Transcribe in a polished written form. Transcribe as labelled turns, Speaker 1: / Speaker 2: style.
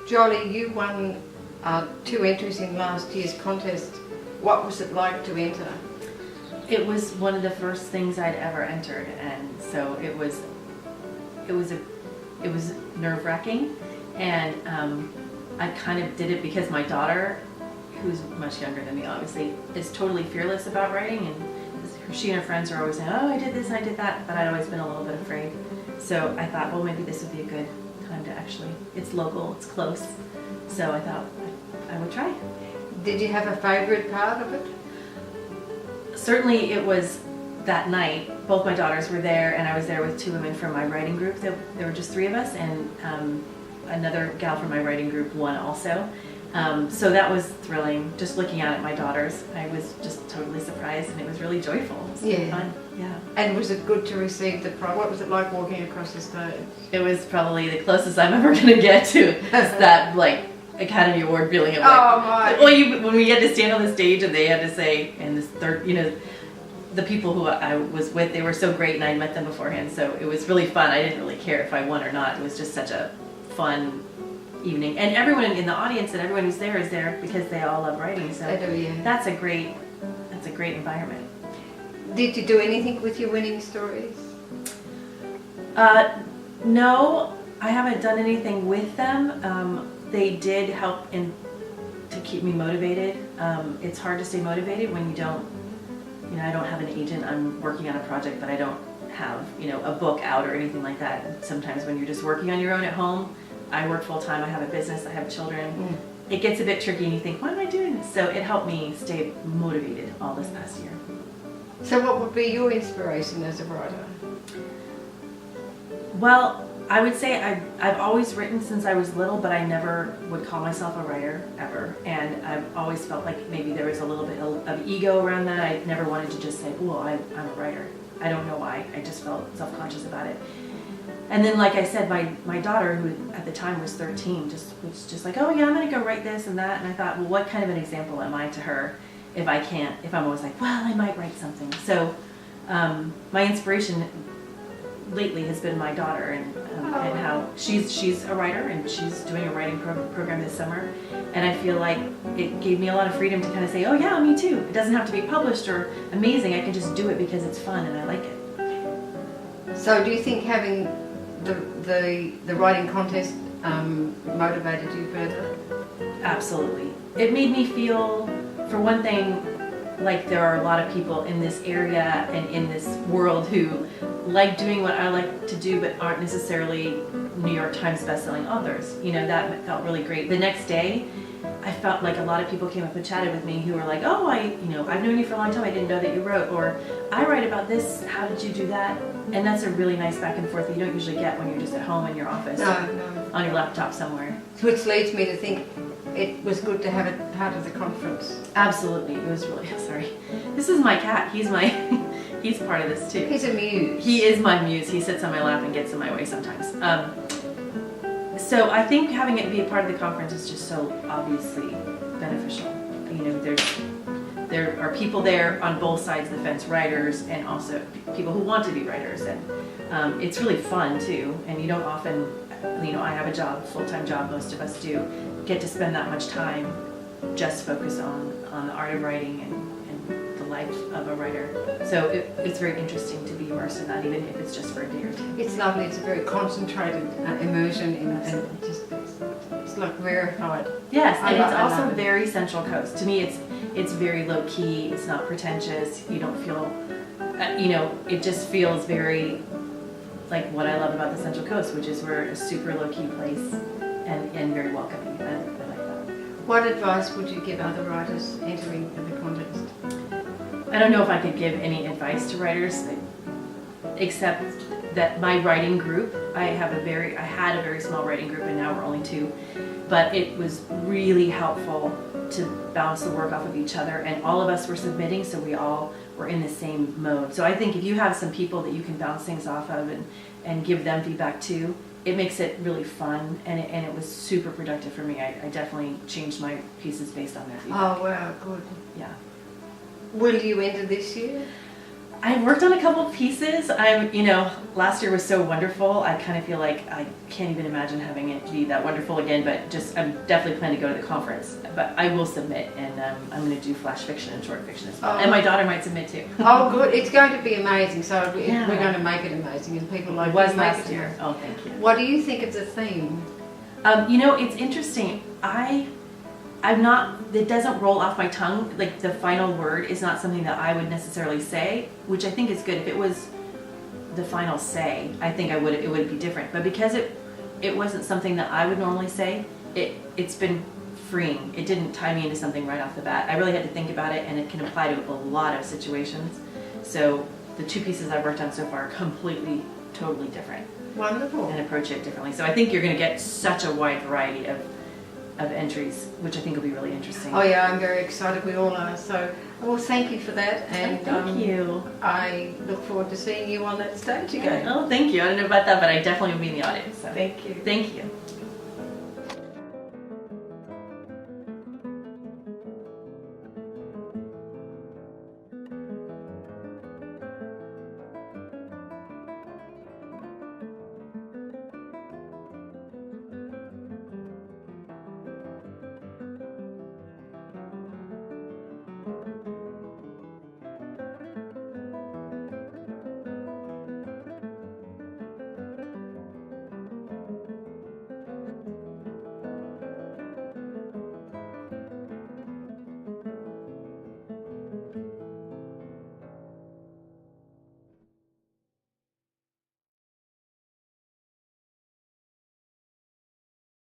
Speaker 1: Joeli, you won 2 entries in last year's contest. What was it like to enter?
Speaker 2: It was one of the first things I'd ever entered, and so it was nerve-wracking, and I kind of did it because my daughter, who's much younger than me obviously, is totally fearless about writing, and she and her friends are always saying, oh, I did this, I did that, but I'd always been a little bit afraid. So I thought, well, maybe this would be a good time to actually, it's local, it's close, so I thought I would try.
Speaker 1: Did you have a favourite part of it?
Speaker 2: Certainly it was that night. Both my daughters were there, and I was there with 2 women from my writing group. There were just 3 of us, and another gal from my writing group won also. So that was thrilling. Just looking out at my daughters, I was just totally surprised, and it was really joyful. It was really fun. Yeah.
Speaker 1: And was it good to receive the prize? What was it like walking across the stage?
Speaker 2: It was probably the closest I'm ever going to get to that, like, Academy Award feeling of like,
Speaker 1: oh my!
Speaker 2: Well, when we had to stand on the stage and they had to say, and this third, the people who I was with, they were so great, and I met them beforehand, so it was really fun. I didn't really care if I won or not. It was just such a fun evening, and everyone in the audience and everyone who's there is there because they all love writing. So that's a great environment.
Speaker 1: Did you do anything with your winning stories?
Speaker 2: No, I haven't done anything with them. They did help to keep me motivated. It's hard to stay motivated when you don't, I don't have an agent. I'm working on a project, but I don't have, a book out or anything like that. And sometimes when you're just working on your own at home, I work full time, I have a business, I have children. It gets a bit tricky and you think, why am I doing this? So it helped me stay motivated all this past year.
Speaker 1: So what would be your inspiration as a writer?
Speaker 2: Well, I would say I've always written since I was little, but I never would call myself a writer, ever. And I've always felt like maybe there was a little bit of ego around that. I never wanted to just say, well, I'm a writer. I don't know why. I just felt self-conscious about it. And then, like I said, my daughter, who at the time was 13, was just like, oh yeah, I'm going to go write this and that. And I thought, well, what kind of an example am I to her if I'm always like, well, I might write something. So my inspiration lately has been my daughter, and how she's a writer, and she's doing a writing program this summer, and I feel like it gave me a lot of freedom to kind of say, oh yeah, me too. It doesn't have to be published or amazing. I can just do it because it's fun and I like it.
Speaker 1: So do you think having the writing contest motivated you further?
Speaker 2: Absolutely. It made me feel, for one thing, like there are a lot of people in this area and in this world who like doing what I like to do, but aren't necessarily New York Times bestselling authors. That felt really great. The next day, I felt like a lot of people came up and chatted with me who were like, oh, I've known you for a long time, I didn't know that you wrote, or I write about this, how did you do that? And that's a really nice back and forth that you don't usually get when you're just at home in your office or on your laptop somewhere. Which
Speaker 1: leads me to think it was good to have it part of the conference.
Speaker 2: Absolutely. It was really, sorry. This is my cat. He's part of this too.
Speaker 1: He's a muse.
Speaker 2: He is my muse. He sits on my lap and gets in my way sometimes. So I think having it be a part of the conference is just so obviously beneficial. There are people there on both sides of the fence, writers and also people who want to be writers, and it's really fun too. And you don't often, I have a job, full-time job, most of us do, get to spend that much time just focused on the art of writing and the life of a writer. So it's very interesting to be immersed in that, even if it's just for a day or two.
Speaker 1: It's lovely. It's a very concentrated immersion in it, and it's like rarefied.
Speaker 2: Yes, and it's also very Central Coast. To me, it's very low key. It's not pretentious. You don't feel, it just feels very like what I love about the Central Coast, which is we're a super low key place and very welcoming. I like that.
Speaker 1: What advice would you give other writers entering the contest?
Speaker 2: I don't know if I could give any advice to writers, except that my writing group, I had a very small writing group, and now we're only 2, but it was really helpful to bounce the work off of each other, and all of us were submitting, so we all were in the same mode. So I think if you have some people that you can bounce things off of and give them feedback too, it makes it really fun, and it was super productive for me. I definitely changed my pieces based on their feedback.
Speaker 1: Oh, wow, good.
Speaker 2: Yeah.
Speaker 1: Will you enter this year?
Speaker 2: I worked on a couple of pieces. Last year was so wonderful. I kind of feel like I can't even imagine having it be that wonderful again, but I'm definitely planning to go to the conference. But I will submit, and I'm going to do flash fiction and short fiction as well.
Speaker 1: Oh.
Speaker 2: And my daughter might submit too.
Speaker 1: Oh, good. It's going to be amazing. So
Speaker 2: Yeah.
Speaker 1: we're going to make it amazing, and people like
Speaker 2: It was
Speaker 1: you make
Speaker 2: last
Speaker 1: it.
Speaker 2: year. Oh, thank you.
Speaker 1: What do you think of the theme?
Speaker 2: It's interesting. I'm not, it doesn't roll off my tongue. Like the final word is not something that I would necessarily say, which I think is good. If it was the final say, I think it would be different. But because it wasn't something that I would normally say, it's been freeing. It didn't tie me into something right off the bat. I really had to think about it, and it can apply to a lot of situations. So the two pieces I've worked on so far are completely, totally different.
Speaker 1: Wonderful.
Speaker 2: And approach it differently. So I think you're going to get such a wide variety of entries, which I think will be really interesting.
Speaker 1: Oh yeah, I'm very excited. We all are. So, well, thank you for that, and
Speaker 2: Thank you.
Speaker 1: I look forward to seeing you on that stage again.
Speaker 2: Oh, thank you. I don't know about that, but I definitely will be in the audience. So.
Speaker 1: Thank you.
Speaker 2: Thank you.